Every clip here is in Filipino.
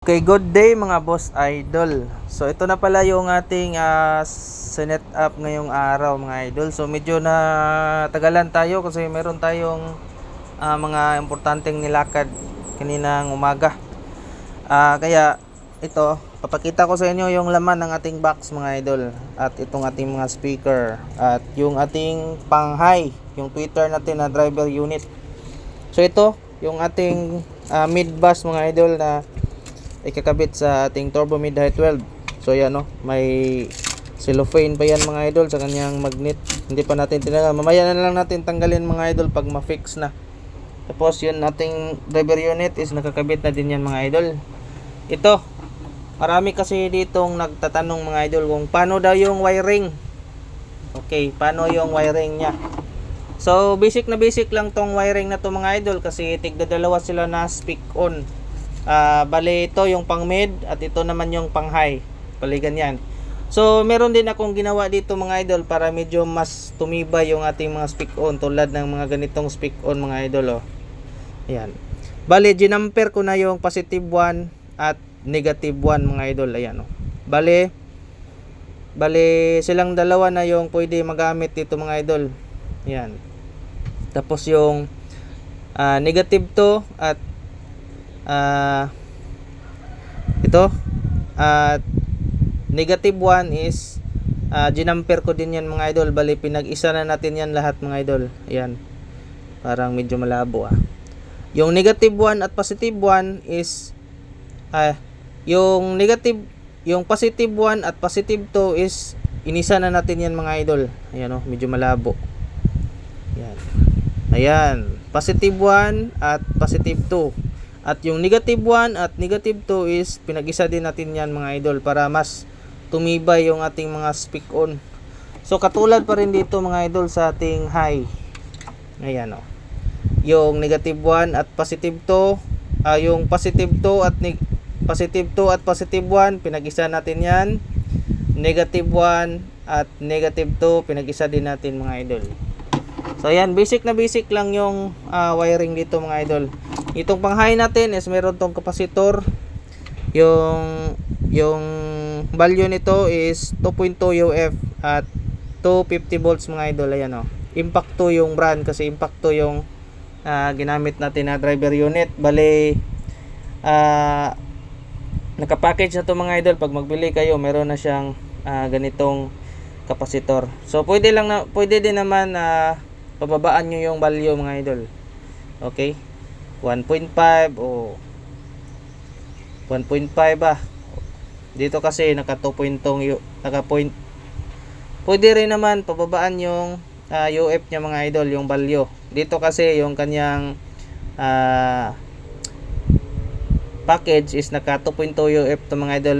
Okay, good day mga boss idol. So ito na pala yung ating sinet up ngayong araw mga idol. So medyo na tagalan tayo kasi meron tayong mga importanteng nilakad kaninang umaga. Kaya ito, papakita ko sa inyo yung laman ng ating box mga idol. At itong ating mga speaker. At yung ating pang-high, yung tweeter natin na driver unit. So ito, yung ating mid bus mga idol na ikakabit sa ating turbo mid high 12. So yan may cellophane pa yan mga idol sa kanyang magnet. Hindi pa natin tinanggal. Mamaya na lang natin tanggalin mga idol pag ma-fix na. Tapos yun ating driver unit is nakakabit na din yan mga idol. Ito, marami kasi ditong nagtatanong mga idol kung paano daw yung wiring. Okay, paano yung wiring nya. So basic lang tong wiring na to mga idol kasi tigda dalawa sila na speak on. Bali ito yung pang mid at ito naman yung pang high. Bali ganyan. So meron din akong ginawa dito mga idol para medyo mas tumibay yung ating mga speak on tulad ng mga ganitong speak on mga idol Ayan. Bali ginamper ko na yung positive 1 at negative 1 mga idol. Ayan Bali silang dalawa na yung pwede magamit dito mga idol. Ayan. Tapos yung negative 2 at ito at negative 1 is ginamper ko din yan mga idol. Bali pinag-isa na natin yan lahat mga idol. Ayan, parang medyo malabo yung negative 1 at positive 1 is yung positive 1 at positive 2 is inisa na natin yan mga idol. Ayan medyo malabo. Ayan, positive 1 at positive 2. At yung negative 1 at negative 2 is pinag-isa din natin yan mga idol para mas tumibay yung ating mga speak on. So katulad pa rin dito mga idol sa ating high. Ayan yung negative 1 at positive 2, yung positive 2 at positive 1 pinag-isa natin yan. Negative 1 at negative 2 pinag-isa din natin mga idol. So ayan, basic lang yung wiring dito mga idol. Itong pang high natin is meron tong kapasitor. Yung value nito is 2.2 UF at 250 volts mga idol. Ayan Impacto yung brand kasi Impacto yung ginamit natin na driver unit. Bali naka-package na to mga idol. Pag magbili kayo, meron na siyang ganitong kapasitor. So pwede din naman pababaan nyo yung value mga idol. Okay, 1.5 o 1.5 dito kasi naka 2.0 pwede rin naman pababaan yung UF nya mga idol, yung value. Dito kasi yung kanyang package is naka 2.2 UF to mga idol.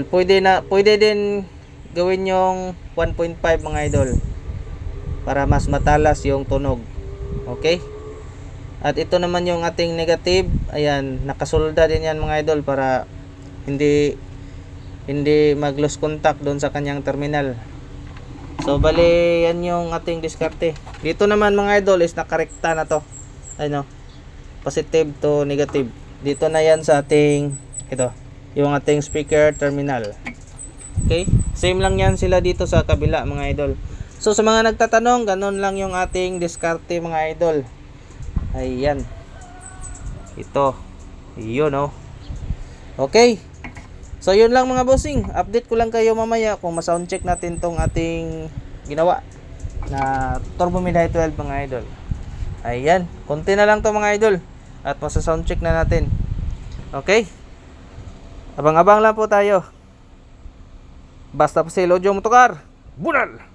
Pwede din gawin yung 1.5 mga idol para mas matalas yung tunog. Okay? At ito naman yung ating negative. Ayan, nakasolda din yan mga idol para hindi mag-lose contact doon sa kanyang terminal. So bali yan yung ating diskarte. Dito naman mga idol is nakarekta na to. Ayun positive to negative. Dito na yan sa ating yung ating speaker terminal. Okay? Same lang yan sila dito sa kabila mga idol. So sa mga nagtatanong, ganun lang yung ating diskarte mga idol. Ayan. Ito. Yun Okay. So yun lang mga bossing. Update ko lang kayo mamaya kung ma-soundcheck natin tong ating ginawa na turbo mid high 12 mga idol. Ayan. Konti na lang to mga idol. At masa-soundcheck na natin. Okay. Abang-abang lang po tayo. Basta po si Lodyo Motokar. Bunal!